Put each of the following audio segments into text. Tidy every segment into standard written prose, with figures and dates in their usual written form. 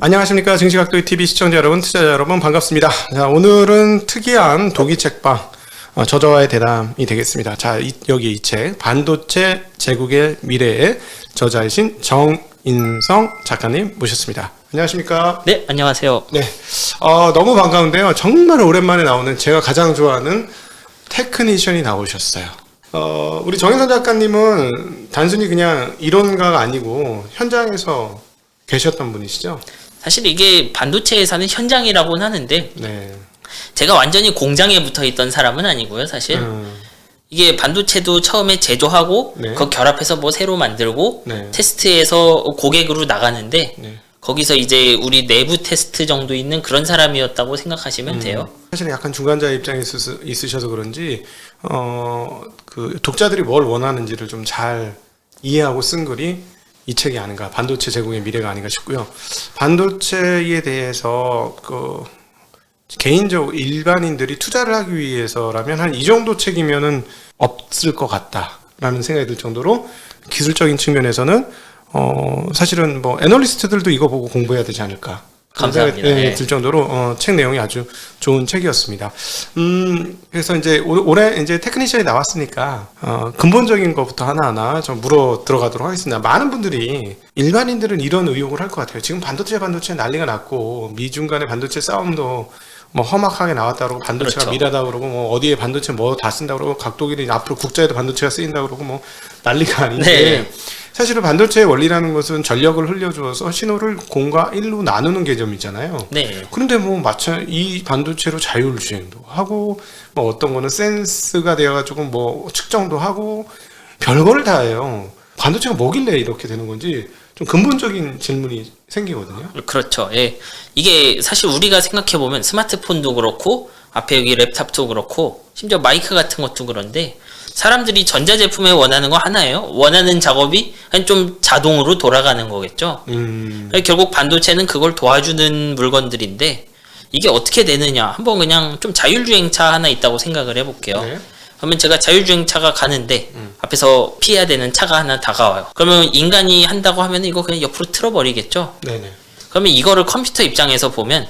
안녕하십니까. 증시각도의 TV 시청자 여러분, 투자자 여러분 반갑습니다. 자, 오늘은 특이한 독이 책방 저자와의 대담이 되겠습니다. 자, 여기 이 책 반도체 제국의 미래의 저자이신 정인성 작가님 모셨습니다. 안녕하십니까? 네, 안녕하세요. 네, 너무 반가운데요. 정말 오랜만에 나오는 제가 가장 좋아하는 테크니션이 나오셨어요. 우리 정인성 작가님은 단순히 그냥 이론가가 아니고 현장에서 계셨던 분이시죠? 사실 이게 반도체 회사는 현장이라고는 하는데 네. 제가 완전히 공장에 붙어 있던 사람은 아니고요, 사실. 이게 반도체도 처음에 제조하고 네. 그거 결합해서 뭐 새로 만들고 네. 테스트해서 고객으로 나가는데 네. 거기서 이제 우리 내부 테스트 정도 있는 그런 사람이었다고 생각하시면 돼요. 사실 약간 중간자 입장에 있으셔서 그런지 그 독자들이 뭘 원하는지를 좀 잘 이해하고 쓴 글이 이 책이 아닌가, 반도체 제국의 미래가 아닌가 싶고요. 반도체에 대해서 개인적으로 일반인들이 투자를 하기 위해서라면 한 이 정도 책이면은 없을 것 같다라는 생각이 들 정도로 기술적인 측면에서는 사실은 뭐 애널리스트들도 이거 보고 공부해야 되지 않을까. 감사합니다. 네, 들 정도로 책 내용이 아주 좋은 책이었습니다. 그래서 이제 올해 이제 테크니션이 나왔으니까 근본적인 것부터 하나하나 좀 물어 들어가도록 하겠습니다. 많은 분들이 일반인들은 이런 의혹을 할 것 같아요. 지금 반도체 난리가 났고 미중 간의 반도체 싸움도 뭐 험악하게 나왔다 그러고 반도체가 그렇죠. 미라다 그러고 뭐 어디에 반도체 뭐 다 쓴다 그러고 각독일이 앞으로 국자에도 반도체가 쓰인다 그러고 뭐 난리가 아닌데 네. 사실은 반도체의 원리라는 것은 전력을 흘려주어서 신호를 공과 일로 나누는 개념이잖아요. 네. 그런데 뭐 마찬 이 반도체로 자율주행도 하고 뭐 어떤 거는 센스가 되어가지고 뭐 측정도 하고 별거를 다 해요. 반도체가 뭐길래 이렇게 되는 건지 좀 근본적인 질문이 생기거든요. 그렇죠. 예. 이게 사실 우리가 생각해보면 스마트폰도 그렇고 앞에 여기 랩탑도 그렇고 심지어 마이크 같은 것도 그런데 사람들이 전자제품에 원하는 거 하나예요. 원하는 작업이 좀 자동으로 돌아가는 거겠죠. 결국 반도체는 그걸 도와주는 물건들인데 이게 어떻게 되느냐. 한번 그냥 좀 자율주행차 하나 있다고 생각을 해볼게요. 네. 그러면 제가 자율주행차가 가는데 앞에서 피해야 되는 차가 하나 다가와요. 그러면 인간이 한다고 하면 이거 그냥 옆으로 틀어버리겠죠. 네네. 그러면 이거를 컴퓨터 입장에서 보면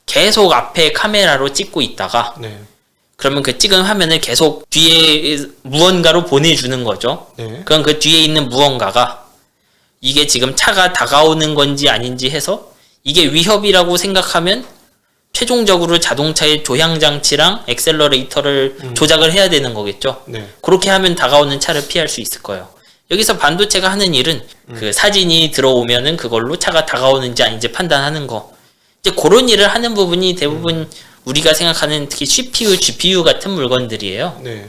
계속 앞에 카메라로 찍고 있다가 네. 그러면 그 찍은 화면을 계속 뒤에 무언가로 보내주는 거죠. 네. 그럼 그 뒤에 있는 무언가가 이게 지금 차가 다가오는 건지 아닌지 해서 이게 위협이라고 생각하면 최종적으로 자동차의 조향장치랑 엑셀러레이터를 조작을 해야 되는 거겠죠. 네. 그렇게 하면 다가오는 차를 피할 수 있을 거예요. 여기서 반도체가 하는 일은 그 사진이 들어오면은 그걸로 차가 다가오는지 아닌지 판단하는 거. 이제 그런 일을 하는 부분이 대부분 우리가 생각하는 특히 CPU, GPU 같은 물건들이에요. 네.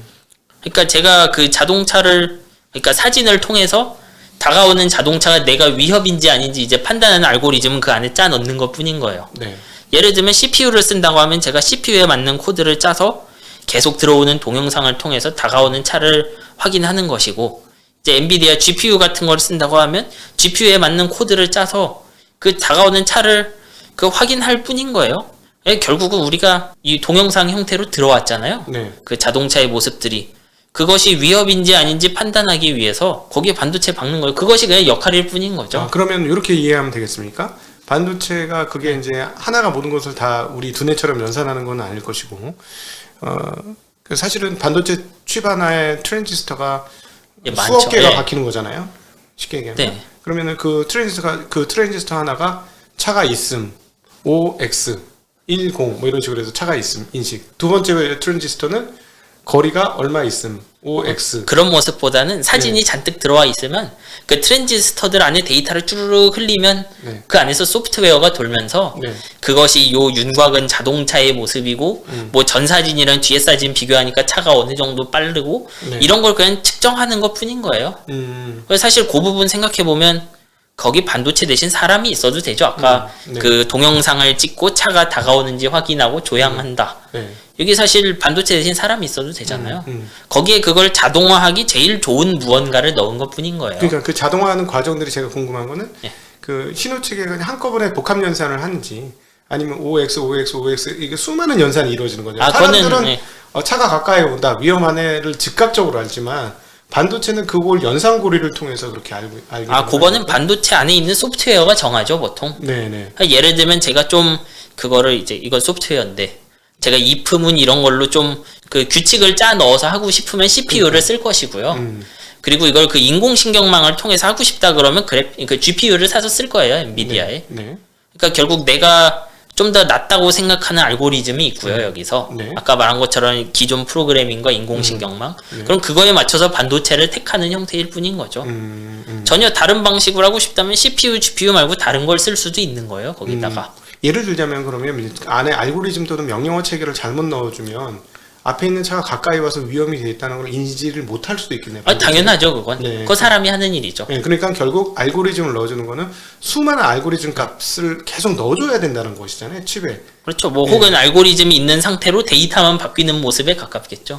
그러니까 제가 그 자동차를 그러니까 사진을 통해서 다가오는 자동차가 내가 위협인지 아닌지 이제 판단하는 알고리즘은 그 안에 짜 넣는 것뿐인 거예요. 네. 예를 들면 CPU를 쓴다고 하면 제가 CPU에 맞는 코드를 짜서 계속 들어오는 동영상을 통해서 다가오는 차를 확인하는 것이고 이제 엔비디아 GPU 같은 걸 쓴다고 하면 GPU에 맞는 코드를 짜서 그 다가오는 차를 그 확인할 뿐인 거예요. 결국은 우리가 이 동영상 형태로 들어왔잖아요. 네. 그 자동차의 모습들이 그것이 위협인지 아닌지 판단하기 위해서 거기에 반도체 박는 거예요. 그것이 그냥 역할일 뿐인 거죠. 그러면 이렇게 이해하면 되겠습니까? 반도체가 그게 이제 하나가 모든 것을 다 우리 두뇌처럼 연산하는 건 아닐 것이고, 사실은 반도체 칩 하나에 트랜지스터가 예, 수억 많죠. 개가 예. 박히는 거잖아요. 쉽게 얘기하면. 네. 그러면은 그 트랜지스터 하나가 차가 있음, OX, 10 뭐 이런 식으로 해서 차가 있음 인식. 두 번째 트랜지스터는 거리가 얼마 있음, OX. 그런 모습보다는 사진이 잔뜩 들어와 있으면 그 트랜지스터들 안에 데이터를 쭈르륵 흘리면 네. 그 안에서 소프트웨어가 돌면서 네. 그것이 요 윤곽은 자동차의 모습이고 뭐 전 사진이랑 뒤에 사진 비교하니까 차가 어느 정도 빠르고 네. 이런 걸 그냥 측정하는 것 뿐인 거예요. 그래서 사실 그 부분 생각해 보면 거기 반도체 대신 사람이 있어도 되죠. 아까 네. 그 동영상을 찍고 차가 다가오는지 확인하고 조향한다. 네. 여기 사실 반도체 대신 사람이 있어도 되잖아요. 거기에 그걸 자동화하기 제일 좋은 무언가를 넣은 것 뿐인 거예요. 그러니까 그 자동화하는 과정들이 제가 궁금한 거는 예. 그 신호체계가 그냥 한꺼번에 복합 연산을 하는지 아니면 OX 이게 수많은 연산이 이루어지는 거죠. 그거는 사람들은 차가 가까이 온다 위험한 애를 즉각적으로 알지만 반도체는 그걸 연산고리를 통해서 그렇게 알게 그거는 반도체 안에 있는 소프트웨어가 정하죠, 보통. 네네. 예를 들면 제가 좀 그거를 이제 이건 소프트웨어인데 제가 if문 이런 걸로 좀 그 규칙을 짜 넣어서 하고 싶으면 CPU를 쓸 것이고요. 그리고 이걸 그 인공신경망을 통해서 하고 싶다 그러면 그 GPU를 사서 쓸 거예요, 엔비디아에. 네. 그러니까 결국 내가 좀 더 낫다고 생각하는 알고리즘이 있고요, 여기서. 네. 아까 말한 것처럼 기존 프로그래밍과 인공신경망. 그럼 그거에 맞춰서 반도체를 택하는 형태일 뿐인 거죠. 전혀 다른 방식으로 하고 싶다면 CPU, GPU 말고 다른 걸 쓸 수도 있는 거예요, 거기다가. 예를 들자면 그러면 안에 알고리즘 또는 명령어 체계를 잘못 넣어주면 앞에 있는 차가 가까이 와서 위험이 돼 있다는 걸 인지를 못할 수도 있겠네요. 당연하죠, 그건. 네. 그거 사람이 하는 일이죠. 네, 그러니까 결국 알고리즘을 넣어주는 거는 수많은 알고리즘 값을 계속 넣어줘야 된다는 것이잖아요, 칩에. 그렇죠. 뭐 혹은 알고리즘이 있는 상태로 데이터만 바뀌는 모습에 가깝겠죠.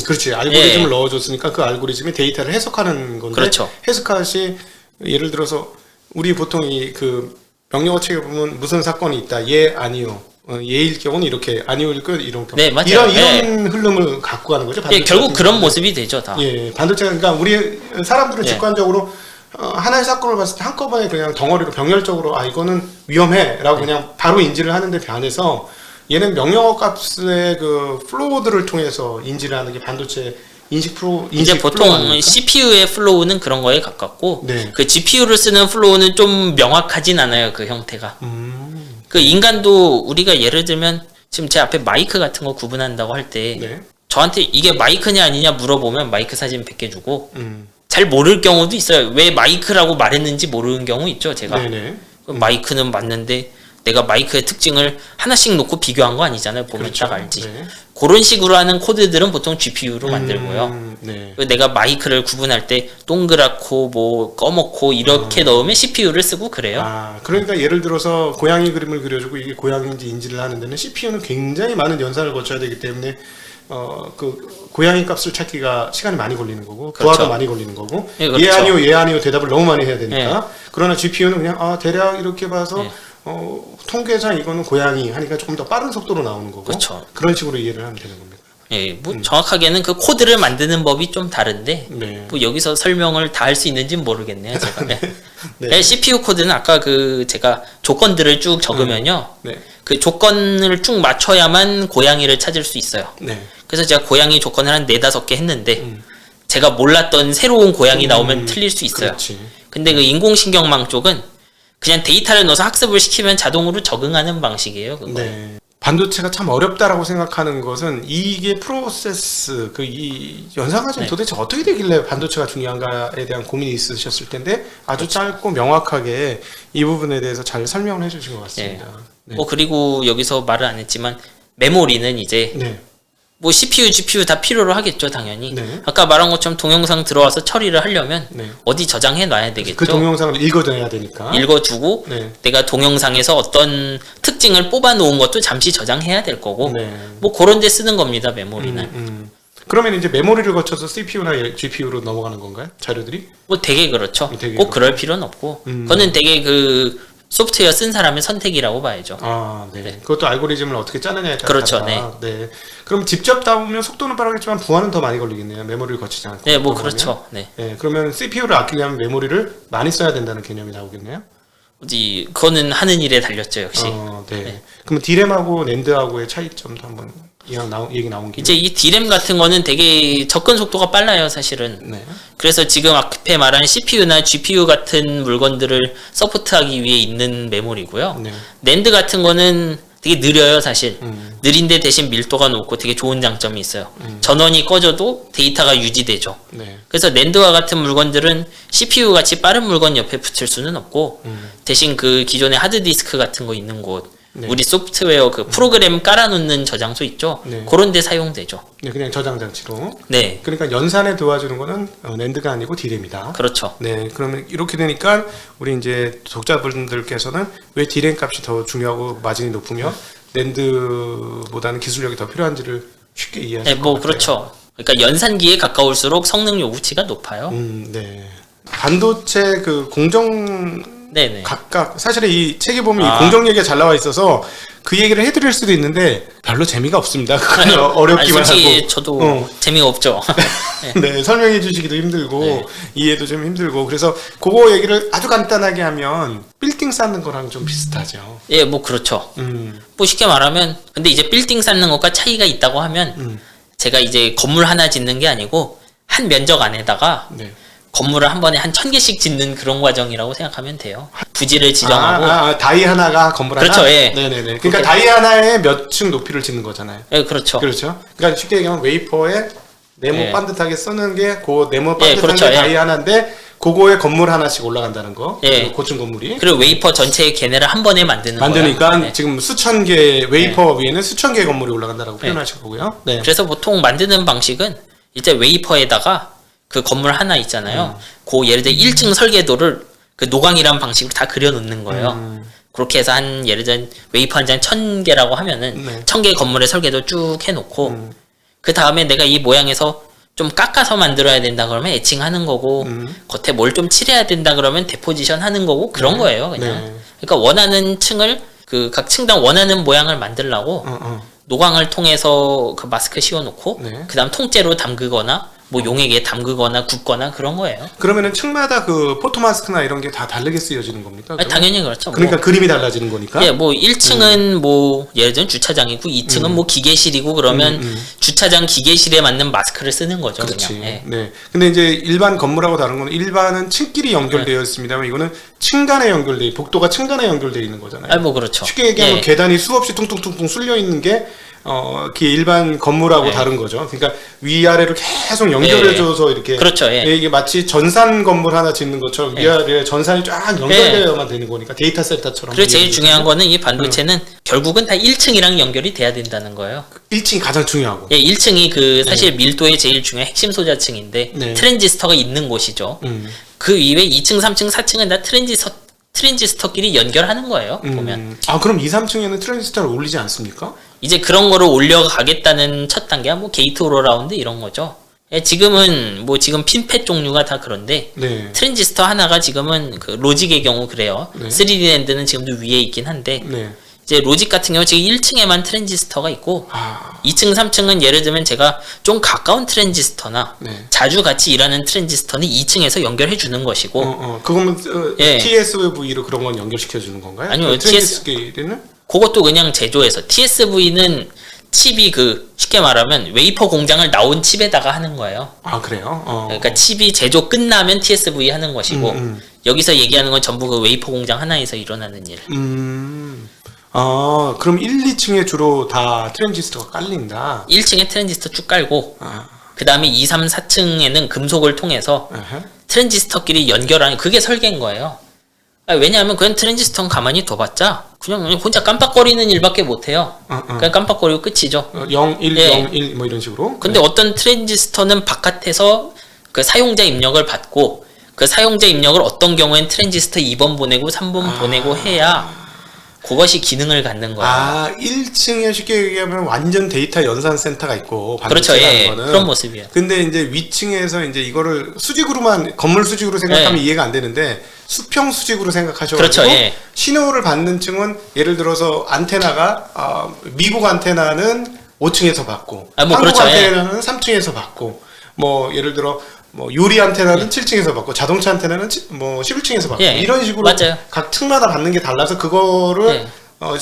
그렇지. 알고리즘을 넣어줬으니까 그 알고리즘이 데이터를 해석하는 건데. 그렇죠. 해석하시 예를 들어서 우리 보통 이 그 명령어 책에 보면 무슨 사건이 있다. 예, 아니요. 예일 경우는 이렇게 아니오일 것 이런 경우. 네, 맞아요. 이런 흐름을 갖고 가는 거죠. 예, 결국 그런 모습이 되죠, 다. 예, 반도체가 그러니까 우리 사람들은 직관적으로 하나의 사건을 봤을 때 한꺼번에 그냥 덩어리로 병렬적으로 이거는 위험해라고 그냥 바로 인지를 하는데 반해서 얘는 명령어 값의 그 플로우들을 통해서 인지를 하는 게 반도체 이제 보통 CPU의 플로우는 그런 거에 가깝고 네. 그 GPU를 쓰는 플로우는 좀 명확하진 않아요, 그 형태가. 그 인간도 우리가 예를 들면 지금 제 앞에 마이크 같은 거 구분한다고 할 때 네. 저한테 이게 마이크냐 아니냐 물어보면 마이크 사진 100개 주고 잘 모를 경우도 있어요. 왜 마이크라고 말했는지 모르는 경우 있죠, 제가. 네네. 마이크는 맞는데 내가 마이크의 특징을 하나씩 놓고 비교한 거 아니잖아요. 보면 그렇죠. 딱 알지. 네. 그런 식으로 하는 코드들은 보통 GPU로 만들고요. 네. 내가 마이크를 구분할 때 동그랗고 뭐 검었고 이렇게 넣으면 CPU를 쓰고 그래요. 그러니까 예를 들어서 고양이 그림을 그려주고 이게 고양이인지 인지를 하는 데는 CPU는 굉장히 많은 연산을 거쳐야 되기 때문에 그 고양이 값을 찾기가 시간이 많이 걸리는 거고 그렇죠. 부하도 많이 걸리는 거고 네, 그렇죠. 예 아니요 대답을 너무 많이 해야 되니까. 그러나 GPU는 그냥 대략 이렇게 봐서 통계상 이거는 고양이 하니까 조금 더 빠른 속도로 나오는 거고. 그렇죠. 그런 식으로 이해를 하면 되는 겁니다. 예, 뭐 정확하게는 그 코드를 만드는 법이 좀 다른데 네. 뭐 여기서 설명을 다 할 수 있는지는 모르겠네요, 제가. 네. 네. CPU 코드는 아까 그 제가 조건들을 쭉 적으면요. 네. 그 조건을 쭉 맞춰야만 고양이를 찾을 수 있어요. 네. 그래서 제가 고양이 조건을 한 4-5개 했는데 제가 몰랐던 새로운 고양이 나오면 틀릴 수 있어요. 그렇지. 근데 그 인공신경망 쪽은 그냥 데이터를 넣어서 학습을 시키면 자동으로 적응하는 방식이에요. 그거. 네. 반도체가 참 어렵다라고 생각하는 것은 이게 프로세스 이 연산 과정이 도대체 어떻게 되길래 반도체가 중요한가에 대한 고민이 있으셨을 텐데 아주 짧고 명확하게 이 부분에 대해서 잘 설명을 해주신 것 같습니다. 네. 그리고 여기서 말을 안 했지만 메모리는 이제 네. 뭐 CPU, GPU 다 필요로 하겠죠, 당연히. 네. 아까 말한 것처럼 동영상 들어와서 처리를 하려면 네. 어디 저장해 놔야 되겠죠. 그 동영상을 읽어줘야 되니까. 읽어주고 네. 내가 동영상에서 어떤 특징을 뽑아 놓은 것도 잠시 저장해야 될 거고 네. 뭐 그런 데 쓰는 겁니다, 메모리는. 그러면 이제 메모리를 거쳐서 CPU나 GPU로 넘어가는 건가요? 자료들이? 뭐 되게 그렇죠. 되게 꼭 그럴 필요는 없고 그거는 되게 그 소프트웨어 쓴 사람의 선택이라고 봐야죠. 네. 그것도 알고리즘을 어떻게 짜느냐에 따라 그렇죠, 다르다. 네. 그럼 직접 따보면 속도는 빠르겠지만 부하는 더 많이 걸리겠네요. 메모리를 거치지 않고. 네, 뭐 그러면. 그렇죠. 네. 네. 그러면 CPU를 아끼려면 메모리를 많이 써야 된다는 개념이 나오겠네요. 어디 그거는 하는 일에 달렸죠, 역시. 네. 그러면 D램하고 낸드하고의 차이점도 한번 얘기 나온 김에. 이제 이 D램 같은 거는 되게 접근 속도가 빨라요, 사실은. 네. 그래서 지금 앞에 말한 CPU나 GPU 같은 물건들을 서포트하기 위해 있는 메모리고요. 네. 낸드 같은 거는 되게 느려요, 사실. 느린데 대신 밀도가 높고 되게 좋은 장점이 있어요. 전원이 꺼져도 데이터가 유지되죠. 네. 그래서 낸드와 같은 물건들은 CPU 같이 빠른 물건 옆에 붙일 수는 없고 대신 그 기존의 하드디스크 같은 거 있는 곳 네. 우리 소프트웨어 그 프로그램 깔아놓는 저장소 있죠. 네. 그런 데 사용되죠. 네, 그냥 저장 장치로. 네, 그러니까 연산에 도와주는 거는 낸드가 아니고 D램이다. 그렇죠. 네, 그러면 이렇게 되니까 우리 이제 독자분들께서는 왜 D램 값이 더 중요하고 마진이 높으며 낸드보다는 기술력이 더 필요한지를 쉽게 이해하실 네, 것 뭐 같아요. 그렇죠. 그러니까 연산기에 가까울수록 성능 요구치가 높아요. 네. 반도체 그 공정 네네. 각각 사실 이 책에 보면 이 공정 얘기가 잘 나와 있어서 그 얘기를 해드릴 수도 있는데 별로 재미가 없습니다. 그건 어렵기만 솔직히 하고. 저도 재미가 없죠. 네, 설명해 주시기도 힘들고 네. 이해도 좀 힘들고 그래서 그거 얘기를 아주 간단하게 하면 빌딩 쌓는 거랑 좀 비슷하죠. 예, 뭐 그렇죠. 뭐 쉽게 말하면 근데 이제 빌딩 쌓는 것과 차이가 있다고 하면 제가 이제 건물 하나 짓는 게 아니고 한 면적 안에다가 네. 건물을 한 번에 한 1000개씩 짓는 그런 과정이라고 생각하면 돼요. 부지를 지정하고 다이 하나가 건물 하나. 그렇죠, 예. 네네네. 그러니까 다이 하나에 몇 층 높이를 짓는 거잖아요. 예, 그렇죠. 그렇죠. 그러니까 쉽게 얘기하면 웨이퍼에 네모 예. 반듯하게 쓰는 게 그 네모 반듯한 예, 그렇죠, 게 예. 다이 하나인데 그거에 건물 하나씩 올라간다는 거. 예. 그 고층 건물이. 그리고 웨이퍼 전체의 걔네를 한 번에 만드는 만드니까 거예요. 네. 지금 수천 개 웨이퍼 위에는 수천 개의 건물이 올라간다라고 표현하실 거고요. 네. 그래서 보통 만드는 방식은 이제 웨이퍼에다가 그 건물 하나 있잖아요. 그 예를 들어 1층 설계도를 그 노광이란 방식으로 다 그려놓는 거예요. 그렇게 해서 한 예를 들어 웨이퍼 한 장 1000개라고 하면은 네. 1000개 건물의 설계도 쭉 해놓고 그 다음에 내가 이 모양에서 좀 깎아서 만들어야 된다 그러면 에칭하는 거고 겉에 뭘 좀 칠해야 된다 그러면 데포지션 하는 거고 그런 거예요 그냥. 네. 그러니까 원하는 층을 그 각 층당 원하는 모양을 만들라고 노광을 통해서 그 마스크 씌워놓고 네. 그다음 통째로 담그거나 뭐 용액에 담그거나 굽거나 그런 거예요. 그러면은 층마다 그 포토 마스크나 이런 게 다 다르게 쓰여지는 겁니까? 아니, 당연히 그렇죠. 그러니까 뭐, 그림이 달라지는 거니까. 예, 뭐 1층은 뭐 예를 들면 주차장이고 2층은 뭐 기계실이고 그러면 주차장 기계실에 맞는 마스크를 쓰는 거죠. 그렇지. 그냥. 예. 네. 근데 이제 일반 건물하고 다른 거는 일반은 층끼리 연결되어 있습니다만 이거는 층 간에 연결돼, 복도가 층 간에 연결되어 있는 거잖아요. 아니 뭐 그렇죠. 쉽게 얘기하면 예. 계단이 수없이 퉁퉁퉁퉁 쏠려 있는 게 그 일반 건물하고 네. 다른 거죠. 그러니까 위아래로 계속 연결해줘서 이렇게 그렇죠, 예. 이게 마치 전산 건물 하나 짓는 것처럼 위아래 전산이 쫙 연결되어야만 되는 거니까 데이터 센터처럼. 그리고 제일 중요한 거는 이 반도체는 결국은 다 1층이랑 연결이 돼야 된다는 거예요. 1층이 가장 중요하고. 예, 1층이 그 사실 밀도의 제일 중요한 핵심 소자층인데 네. 트랜지스터가 있는 곳이죠. 그 이외 2층, 3층, 4층은 다 트랜지스터끼리 연결하는 거예요. 보면 그럼 2, 3층에는 트랜지스터를 올리지 않습니까? 이제 그런 거를 올려가겠다는 첫 단계가 뭐 게이트 오로라운드 이런 거죠. 예, 지금은 뭐 지금 핀팻 종류가 다 그런데 네. 트랜지스터 하나가 지금은 그 로직의 경우 그래요. 네. 3D 랜드는 지금도 위에 있긴 한데 네. 이제 로직 같은 경우 지금 1층에만 트랜지스터가 있고 2층, 3층은 예를 들면 제가 좀 가까운 트랜지스터나 네. 자주 같이 일하는 트랜지스터는 2층에서 연결해 주는 것이고 그거면 예. TSV로 그런 건 연결시켜 주는 건가요? 아니요, 트랜지스터끼리는? 그것도 그냥 제조해서 TSV는 칩이 그 쉽게 말하면 웨이퍼 공장을 나온 칩에다가 하는 거예요. 아 그래요? 그러니까 칩이 제조 끝나면 TSV 하는 것이고 여기서 얘기하는 건 전부 그 웨이퍼 공장 하나에서 일어나는 일. 그럼 1, 2층에 주로 다 트랜지스터가 깔린다. 1층에 트랜지스터 쭉 깔고 아, 그 다음에 2, 3, 4층에는 금속을 통해서 에헤. 트랜지스터끼리 연결하는 그게 설계인 거예요. 왜냐하면 그냥 트랜지스터는 가만히 둬봤자 그냥 혼자 깜빡거리는 일밖에 못해요. 그냥 깜빡거리고 끝이죠. 0, 1, 예. 0, 1 뭐 이런 식으로. 근데 어떤 트랜지스터는 바깥에서 그 사용자 입력을 받고 그 사용자 입력을 어떤 경우엔 트랜지스터 2번 보내고 3번 보내고 해야 그것이 기능을 갖는 거예요. 1층에 쉽게 얘기하면 완전 데이터 연산 센터가 있고 그렇죠. 반도체라는 예. 거는. 그런 모습이에요. 근데 이제 위층에서 이제 이거를 수직으로만 건물 수직으로 생각하면 네. 이해가 안 되는데 수평 수직으로 생각하셔가지고 그렇죠, 예. 신호를 받는 층은 예를 들어서 안테나가 미국 안테나는 5층에서 받고 뭐 한국 그렇죠, 예. 안테나는 3층에서 받고 뭐 예를 들어 뭐 유리 안테나는 7층에서 받고 자동차 안테나는 뭐 11층에서 받고 예. 이런 식으로 맞아요. 각 층마다 받는 게 달라서 그거를 예.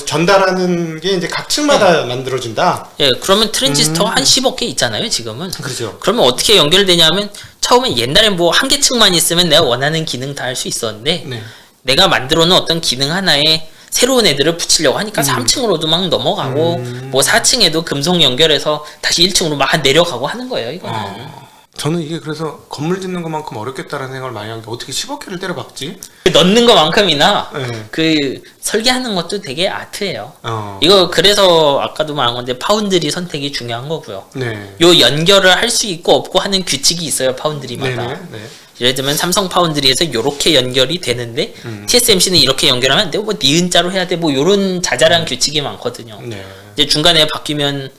전달하는 게 이제 각 층마다 만들어진다. 예, 그러면 트랜지스터가 한 10억 개 있잖아요, 지금은. 그렇죠. 그러면 어떻게 연결되냐면 처음에 옛날에 뭐 한 개 층만 있으면 내가 원하는 기능 다 할 수 있었는데 네. 내가 만들어 놓은 어떤 기능 하나에 새로운 애들을 붙이려고 하니까 3층으로도 막 넘어가고 뭐 4층에도 금속 연결해서 다시 1층으로 막 내려가고 하는 거예요, 이거는. 저는 이게 그래서 건물 짓는 것만큼 어렵겠다라는 생각을 많이 한 게 어떻게 10억 개를 때려 박지? 넣는 것만큼이나 네. 그 설계하는 것도 되게 아트예요. 어. 이거 그래서 아까도 말한 건데 파운드리 선택이 중요한 거고요. 네. 요 연결을 할 수 있고 없고 하는 규칙이 있어요, 파운드리마다. 네네. 네. 예를 들면 삼성 파운드리에서 이렇게 연결이 되는데 TSMC는 이렇게 연결하면 안 되고 뭐 니은자로 해야 돼 뭐 요런 자잘한 규칙이 많거든요. 네. 이제 중간에 바뀌면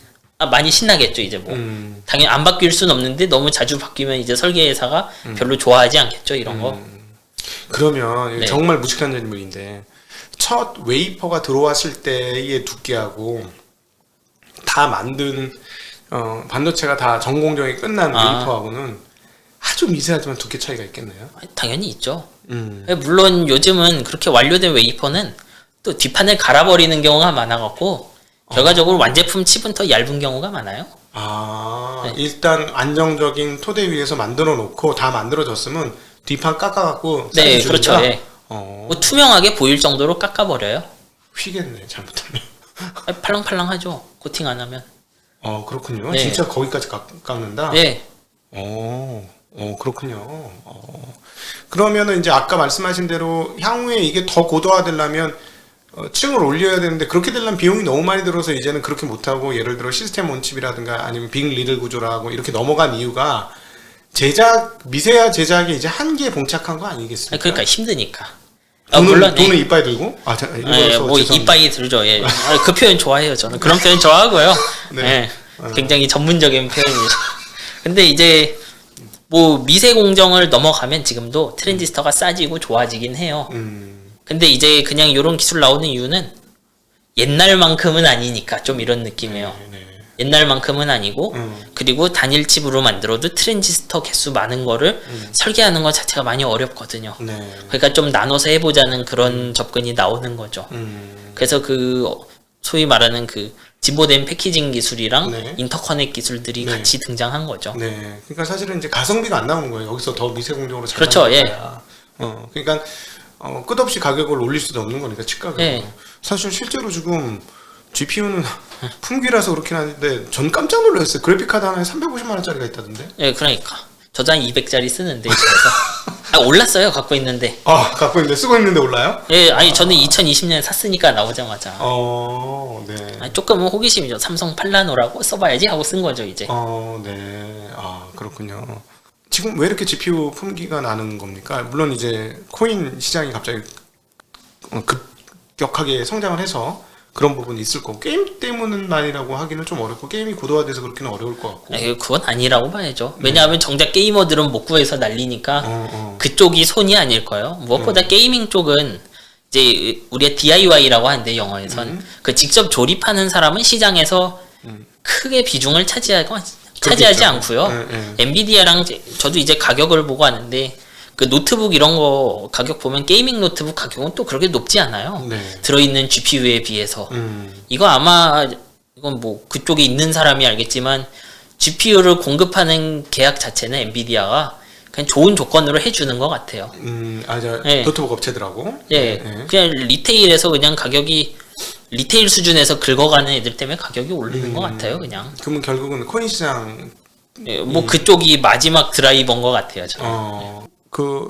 많이 신나겠죠, 이제 뭐. 당연히 안 바뀔 순 없는데 너무 자주 바뀌면 이제 설계회사가 별로 좋아하지 않겠죠, 이런 거. 그러면 네. 정말 무식한 질문인데 첫 웨이퍼가 들어왔을 때의 두께하고 다 만든 반도체가 다 전공정이 끝난 웨이퍼하고는 아주 미세하지만 두께 차이가 있겠네요. 당연히 있죠. 물론 요즘은 그렇게 완료된 웨이퍼는 또 뒷판을 갈아버리는 경우가 많아갖고 결과적으로 완제품 칩은 더 얇은 경우가 많아요. 네. 일단 안정적인 토대 위에서 만들어 놓고 다 만들어졌으면 뒷판 깎아갖고 네, 그렇죠. 예. 뭐 투명하게 보일 정도로 깎아버려요. 휘겠네, 잘못하면. 팔랑팔랑하죠. 코팅 안 하면. 그렇군요. 네. 진짜 거기까지 깎는다? 네. 그렇군요. 그러면은 이제 아까 말씀하신 대로 향후에 이게 더 고도화되려면 층을 올려야 되는데 그렇게 되려면 비용이 너무 많이 들어서 이제는 그렇게 못하고 예를 들어 시스템 온칩이라든가 아니면 빅 리들 구조라고 이렇게 넘어간 이유가 미세화 제작에 이제 한계에 봉착한 거 아니겠습니까? 그러니까 힘드니까. 돈은 이빨에 들고? 뭐 이빨이 들죠. 예. 그 표현 좋아해요. 저는 그런 표현 좋아하고요. 네. 예. 굉장히 전문적인 표현이죠. 근데 이제 뭐 미세 공정을 넘어가면 지금도 트랜지스터가 싸지고 좋아지긴 해요. 근데 이제 그냥 이런 기술 나오는 이유는 옛날만큼은 아니니까 좀 이런 느낌이에요. 네. 옛날만큼은 아니고 그리고 단일 칩으로 만들어도 트랜지스터 개수 많은 거를 설계하는 것 자체가 많이 어렵거든요. 네. 그러니까 좀 나눠서 해보자는 그런 접근이 나오는 거죠. 그래서 그 소위 말하는 그 진보된 패키징 기술이랑 네. 인터커넥 기술들이 네. 같이 등장한 거죠. 네. 그러니까 사실은 이제 가성비가 안 나오는 거예요. 여기서 더 미세 공정으로 잘 그렇죠. 나오는 예. 거야. 그러니까 끝없이 가격을 올릴 수도 없는 거니까 칩가격을. 예. 사실 실제로 지금 GPU는 품귀라서 그렇긴 한데 전 깜짝 놀랐어요. 그래픽 카드 하나에 350만 원짜리가 있다던데. 예, 그러니까 저도 한 200짜리 쓰는데 그래서 올랐어요. 갖고 있는데. 갖고 있는데 쓰고 있는데 올라요? 예, 아니 저는 2020년에 샀으니까 나오자마자. 네. 조금은 호기심이죠. 삼성 팔라노라고 써봐야지 하고 쓴 거죠 이제. 네. 그렇군요. 지금 왜 이렇게 GPU 품귀가 나는 겁니까? 물론 이제 코인 시장이 갑자기 급격하게 성장을 해서 그런 부분이 있을 거고 게임 때문만이라고 하기는 좀 어렵고 게임이 고도화돼서 그렇게는 어려울 것 같고. 그건 아니라고 봐야죠. 왜냐하면 정작 게이머들은 못 구해서 난리니까 그쪽이 손이 아닐 거예요. 무엇보다 게이밍 쪽은 이제 우리가 DIY라고 하는데 영어에선 그 직접 조립하는 사람은 시장에서 크게 비중을 차지하지 않고요. 엔비디아랑 저도 이제 가격을 보고 하는데 그 노트북 이런 거 가격 보면 게이밍 노트북 가격은 또 그렇게 높지 않아요. 네. 들어있는 GPU에 비해서. 이거 아마 이건 뭐 그쪽에 있는 사람이 알겠지만 GPU를 공급하는 계약 자체는 엔비디아가 그냥 좋은 조건으로 해주는 것 같아요. 네. 노트북 업체들하고. 예. 그냥 리테일에서 그냥 가격이 리테일 수준에서 긁어가는 애들 때문에 가격이 오르는 것 같아요, 그냥. 그러면 결국은 코인 시장. 뭐 그쪽이 마지막 드라이버인 것 같아요, 저는.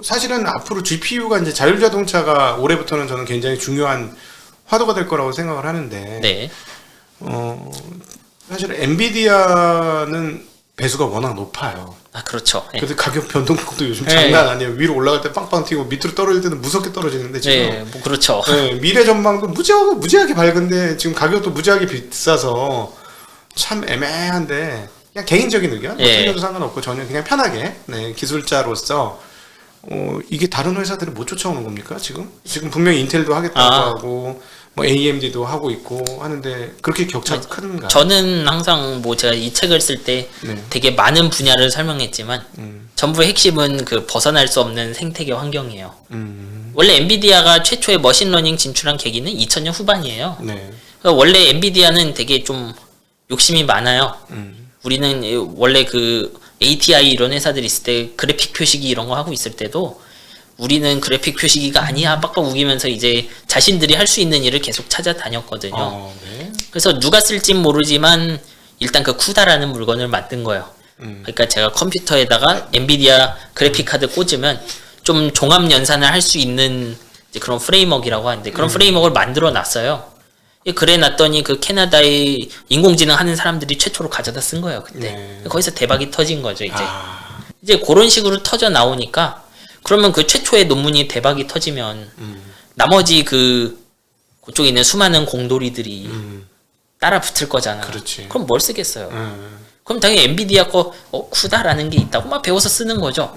사실은 앞으로 GPU가 이제 자율자동차가 올해부터는 저는 굉장히 중요한 화두가 될 거라고 생각을 하는데. 네. 사실 엔비디아는 배수가 워낙 높아요. 그렇죠. 근데 가격 변동폭도 요즘 장난 아니에요. 위로 올라갈 때 빵빵 튀고 밑으로 떨어질 때는 무섭게 떨어지는데 지금. 뭐 그렇죠. 미래 전망도 무지하게 밝은데 지금 가격도 무지하게 비싸서 참 애매한데 그냥 개인적인 의견, 틀려도 상관없고 저는 그냥 편하게 기술자로서 이게 다른 회사들은 못 쫓아오는 겁니까 지금? 지금 분명히 인텔도 하겠다고 하고 뭐 AMD도 하고 있고 하는데 그렇게 격차가 큰가? 저는 항상 뭐 제가 이 책을 쓸 때 되게 많은 분야를 설명했지만 전부 핵심은 그 벗어날 수 없는 생태계 환경이에요. 원래 엔비디아가 최초의 머신러닝 진출한 계기는 2000년 후반이에요. 네. 그러니까 원래 엔비디아는 되게 좀 욕심이 많아요. 우리는 원래 그 ATI 이런 회사들 있을 때 그래픽 표시기 이런 거 하고 있을 때도 우리는 그래픽 표시기가 아니야 빡빡 우기면서 이제 자신들이 할 수 있는 일을 계속 찾아다녔거든요. 네. 그래서 누가 쓸진 모르지만 일단 그 쿠다라는 물건을 만든 거예요. 그러니까 제가 컴퓨터에다가 엔비디아 그래픽 카드 꽂으면 좀 종합 연산을 할 수 있는 이제 그런 프레임워크라고 하는데 그런 프레임워크를 만들어 놨어요. 그래 놨더니 그 캐나다의 인공지능 하는 사람들이 최초로 가져다 쓴 거예요 그때. 거기서 대박이 터진 거죠 이제. 이제 그런 식으로 터져 나오니까 그러면 그 최초의 논문이 대박이 터지면 나머지 그쪽에 있는 수많은 공돌이들이 따라 붙을 거잖아. 그렇지. 그럼 뭘 쓰겠어요? 그럼 당연히 엔비디아 거 쿠다라는 게 있다고 막 배워서 쓰는 거죠.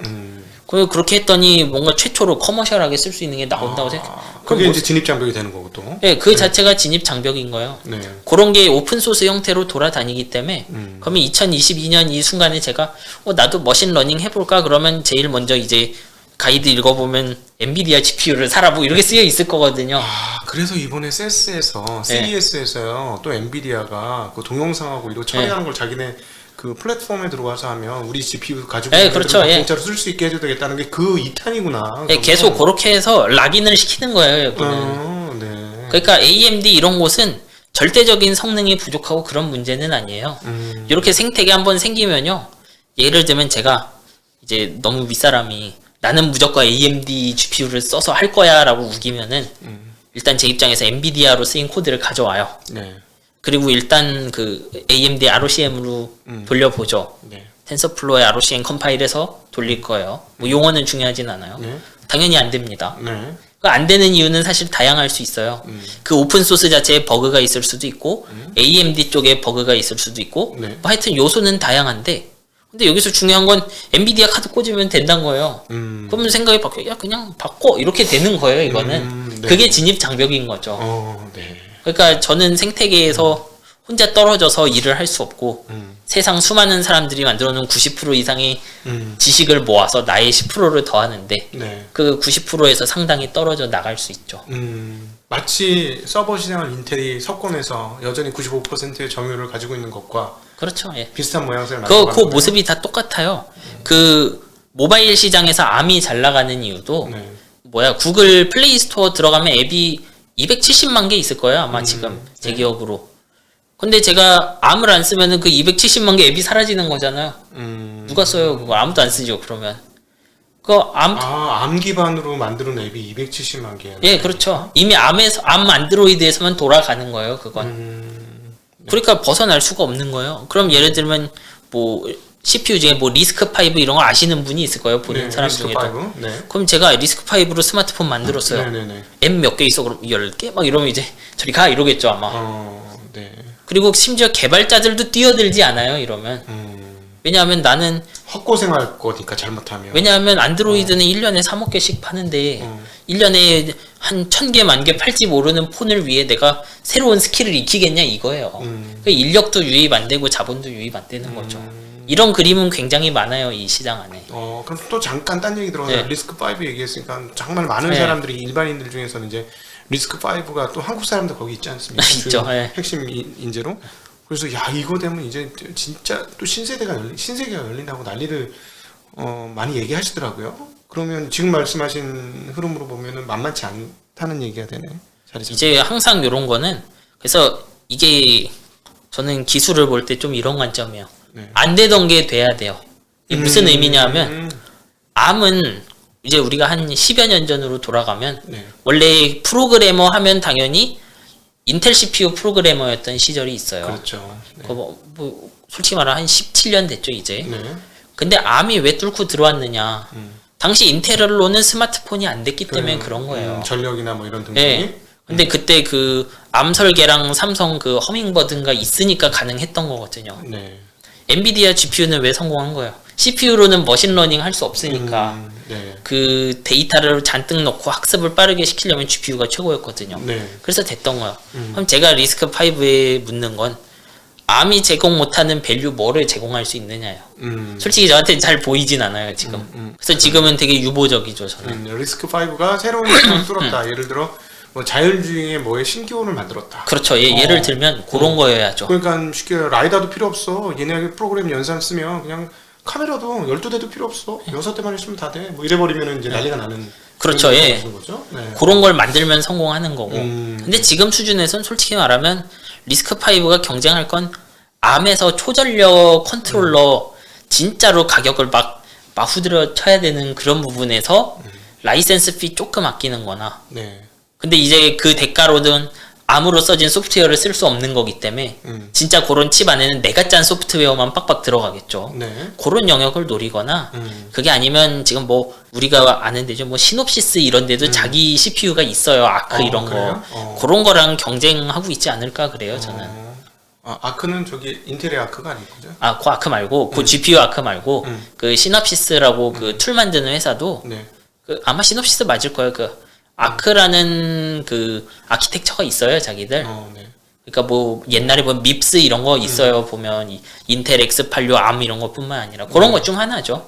그렇게 했더니 뭔가 최초로 커머셜하게 쓸 수 있는 게 나온다고 생각. 그게 이제 진입 장벽이 되는 거고 또. 네, 그 자체가 진입 장벽인 거예요. 네. 그런 게 오픈 소스 형태로 돌아다니기 때문에 그러면 2022년 이 순간에 제가 나도 머신러닝 해볼까 그러면 제일 먼저 이제 가이드 읽어보면 엔비디아 GPU를 사라고 이렇게 쓰여 있을 거거든요. 그래서 이번에 CES에서요 또 엔비디아가 그 동영상하고 이거 처리하는 걸 자기네 그 플랫폼에 들어와서 하면 우리 GPU 가지고 네, 그렇죠. 공짜로 쓸 수 있게 해줘야 되겠다는 게 그 2탄이구나. 네, 계속 그렇게 해서 락인을 시키는 거예요. 여기는. 네. 그러니까 AMD 이런 곳은 절대적인 성능이 부족하고 그런 문제는 아니에요. 이렇게 생태계 한번 생기면요. 예를 들면 제가 이제 너무 윗사람이 나는 무조건 AMD GPU를 써서 할 거야 라고 우기면은 일단 제 입장에서 엔비디아로 쓰인 코드를 가져와요. 네. 그리고 일단 그 AMD ROCM으로 돌려보죠. 네. 텐서플로어의 ROCM 컴파일해서 돌릴 거예요. 뭐 용어는 중요하진 않아요. 네. 당연히 안 됩니다. 네. 안 되는 이유는 사실 다양할 수 있어요. 그 오픈 소스 자체에 버그가 있을 수도 있고 AMD 쪽에 버그가 있을 수도 있고 네. 뭐 하여튼 요소는 다양한데 근데 여기서 중요한 건 엔비디아 카드 꽂으면 된다는 거예요. 그러면 생각이 바뀌어. 야 그냥 바꿔 이렇게 되는 거예요. 이거는 네. 그게 진입 장벽인 거죠. 네. 그러니까 저는 생태계에서 혼자 떨어져서 일을 할 수 없고 세상 수많은 사람들이 만들어놓은 90% 이상의 지식을 모아서 나의 10%를 더하는데 네. 그 90%에서 상당히 떨어져 나갈 수 있죠. 마치 서버 시장을 인텔이 석권해서 여전히 95%의 점유율을 가지고 있는 것과 그렇죠. 예. 비슷한 모양새를 그 만들어가는 모습이 다 똑같아요. 그 모바일 시장에서 암이 잘 나가는 이유도 네. 구글 플레이 스토어 들어가면 앱이 270만 개 있을 거예요. 아마 지금 제 기억으로. 근데 제가 암을 안 쓰면은 그 270만 개 앱이 사라지는 거잖아요. 누가 써요? 그거 아무도 안 쓰죠. 그러면 암 기반으로 만드는 앱이 270만 개예요. 예, 그렇죠. 이미 암 안드로이드에서만 돌아가는 거예요. 그건. 그러니까 벗어날 수가 없는 거예요. 그럼 예를 들면 뭐 CPU 중에 뭐 리스크5 이런 거 아시는 분이 있을 거예요. 보는 사람 중에도. 네. 그럼 제가 리스크5로 스마트폰 만들었어요. 네네네. 앱 몇 개 있어? 그럼 10개? 막 이러면 이제 저리 가 이러겠죠 아마. 네. 그리고 심지어 개발자들도 뛰어들지 않아요. 이러면. 왜냐하면 나는 헛고생할 거니까 잘못하면. 왜냐하면 안드로이드는 1년에 3억 개씩 파는데 1년에 한 1000개, 10,000개 팔지 모르는 폰을 위해 내가 새로운 스킬을 익히겠냐 이거예요. 그러니까 인력도 유입 안 되고 자본도 유입 안 되는 거죠. 이런 그림은 굉장히 많아요. 이 시장 안에. 그럼 또 잠깐 딴 얘기 들어가서 네. 리스크5 얘기했으니까 정말 많은 네. 사람들이 일반인들 중에서는 이제 리스크5가 또 한국 사람들 거기 있지 않습니까? 있죠. 주요 네. 핵심 인재로. 그래서 야 이거 되면 이제 진짜 또 신세계가 열린다고 난리를 많이 얘기하시더라고요. 그러면 지금 말씀하신 흐름으로 보면은 만만치 않다는 얘기가 되네. 이제 항상 이런 거는 그래서 이게 저는 기술을 볼 때 좀 이런 관점이에요. 네. 안 되던 게 돼야 돼요. 이게 무슨 의미냐면 암은 이제 우리가 한 10여 년 전으로 돌아가면 네. 원래 프로그래머 하면 당연히 인텔 CPU 프로그래머였던 시절이 있어요. 그렇죠. 네. 뭐 솔직히 말하면 한 17년 됐죠 이제. 네. 근데 암이 왜 뚫고 들어왔느냐. 당시 인텔로는 스마트폰이 안 됐기 때문에 그런 거예요. 전력이나 뭐 이런 등등이. 네. 근데 그때 그 암 설계랑 삼성 그 허밍버드가 있으니까 가능했던 거거든요. 네. 엔비디아 GPU는 왜 성공한 거예요? CPU로는 머신러닝 할 수 없으니까 네. 그 데이터를 잔뜩 넣고 학습을 빠르게 시키려면 GPU가 최고였거든요. 네. 그래서 됐던 거예요. 그럼 제가 리스크5에 묻는 건 암이 제공 못하는 밸류 뭐를 제공할 수 있느냐요. 솔직히 저한테 잘 보이진 않아요 지금. 그래서 지금은 되게 유보적이죠 저는. 리스크5가 새로운 시장을 뚫었다. 예를 들어 뭐 자율주행의 뭐의 신기호를 만들었다. 그렇죠. 예를 들면 그런 거여야죠. 그러니까 쉽게 라이다도 필요 없어. 얘네 프로그램 연산 쓰면 그냥 카메라도 12대도 필요 없어. 6대만 있으면 다 돼. 뭐 이래버리면 이제 난리가 나는. 그렇죠. 예. 거죠? 네. 그런 걸 만들면 성공하는 거고. 근데 지금 수준에선 솔직히 말하면 리스크5가 경쟁할 건 암에서 초전력 컨트롤러 진짜로 가격을 막 후드려 쳐야 되는 그런 부분에서 라이센스 피 조금 아끼는 거나. 네. 근데 이제 그 대가로는 암으로 써진 소프트웨어를 쓸 수 없는 거기 때문에 진짜 그런 칩 안에는 내가 짠 소프트웨어만 빡빡 들어가겠죠. 네. 그런 영역을 노리거나 그게 아니면 지금 뭐 우리가 아는 데죠. 뭐 시놉시스 이런 데도 자기 CPU가 있어요. 아크 이런 그래요? 거. 그런 거랑 경쟁하고 있지 않을까 그래요, 저는. 아크는 저기 인텔의 아크가 아닌 거죠? 아, 그 아크 말고 그 GPU 아크 말고 그 시놉시스라고 그 툴 만드는 회사도 네. 그 아마 시놉시스 맞을 거예요. 그 아크라는 그 아키텍처가 있어요, 자기들. 네. 그러니까 뭐 옛날에 보면 밉스 이런 거 있어요. 보면 인텔 X86 ARM 이런 것뿐만 아니라 그런 것 중 하나죠.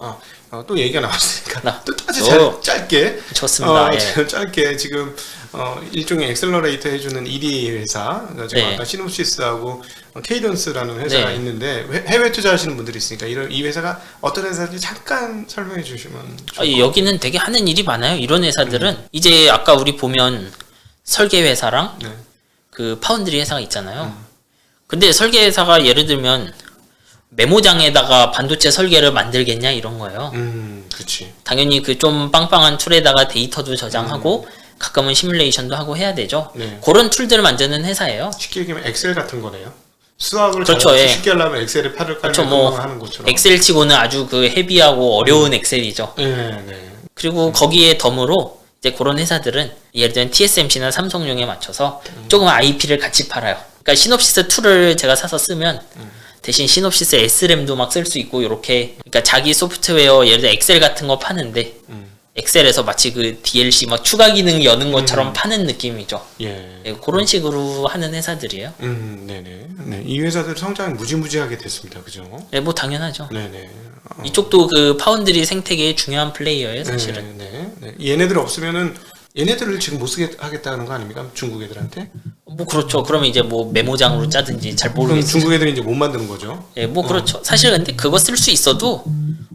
또 얘기가 나왔으니까 또 아주 짧게 좋습니다. 예. 짧게 지금 일종의 엑셀러레이터 해주는 EDA 회사, 제가 네. 아까 시놉시스하고 케이던스라는 회사가 네. 있는데 해외 투자하시는 분들이 있으니까 이 회사가 어떤 회사인지 잠깐 설명해 주시면 여기는 되게 하는 일이 많아요. 이런 회사들은 이제 아까 우리 보면 설계 회사랑 네. 그 파운드리 회사가 있잖아요. 근데 설계 회사가 예를 들면 메모장에다가 반도체 설계를 만들겠냐 이런 거예요. 그렇지. 당연히 그 좀 빵빵한 툴에다가 데이터도 저장하고 가끔은 시뮬레이션도 하고 해야 되죠. 네. 그런 툴들을 만드는 회사예요. 쉽게 얘기하면 엑셀 같은 거네요. 수학을 그렇죠, 예. 쉽게 하려면 엑셀에 팔을 깔면 그렇죠, 뭐 하는 것처럼. 엑셀 치고는 아주 그 헤비하고 어려운 엑셀이죠. 네. 그리고 거기에 덤으로 이제 그런 회사들은 예를 들면 TSMC나 삼성용에 맞춰서 조금 IP를 같이 팔아요. 그러니까 시놉시스 툴을 제가 사서 쓰면 대신 시놉시스 SRAM도 막 쓸 수 있고 이렇게 그러니까 자기 소프트웨어 예를 들어 엑셀 같은 거 파는데 엑셀에서 마치 그 DLC 막 추가 기능 여는 것처럼 파는 느낌이죠. 예. 네, 그런 식으로 하는 회사들이에요. 네네. 네. 이 회사들 성장이 무지무지하게 됐습니다. 그죠? 네, 뭐 당연하죠. 네네. 이쪽도 그 파운드리 생태계의 중요한 플레이어예요, 사실은. 네. 얘네들 없으면은 얘네들을 지금 못 쓰게 하겠다는 거 아닙니까? 중국 애들한테? 뭐 그렇죠. 그러면 이제 뭐 메모장으로 짜든지 잘 그럼 모르겠어요. 중국 애들이 이제 못 만드는 거죠? 예, 뭐 그렇죠. 사실 근데 그거 쓸 수 있어도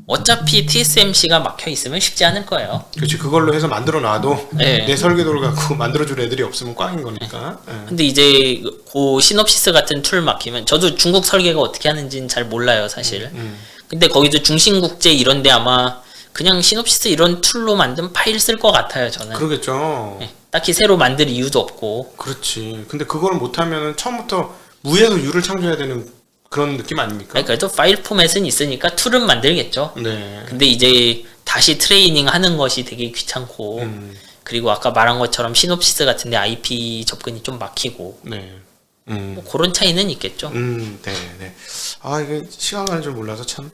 어차피 TSMC가 막혀 있으면 쉽지 않을 거예요. 그렇지. 그걸로 해서 만들어 놔도 네. 내 설계도를 갖고 만들어줄 애들이 없으면 꽝인 거니까. 네. 근데 이제 그 시놉시스 같은 툴 막히면 저도 중국 설계가 어떻게 하는지는 잘 몰라요, 사실. 근데 거기도 중심국제 이런데 아마 그냥 시놉시스 이런 툴로 만든 파일 쓸 것 같아요, 저는. 그러겠죠. 예, 딱히 새로 만들 이유도 없고. 그렇지. 근데 그걸 못하면은 처음부터 무에서 유를 창조해야 되는 그런 느낌 아닙니까? 아니, 그래도 파일 포맷은 있으니까 툴은 만들겠죠. 네. 근데 이제 다시 트레이닝 하는 것이 되게 귀찮고 그리고 아까 말한 것처럼 시놉시스 같은데 IP 접근이 좀 막히고 네. 뭐 그런 차이는 있겠죠. 네. 아, 이게 시간 가는 줄 몰라서 참.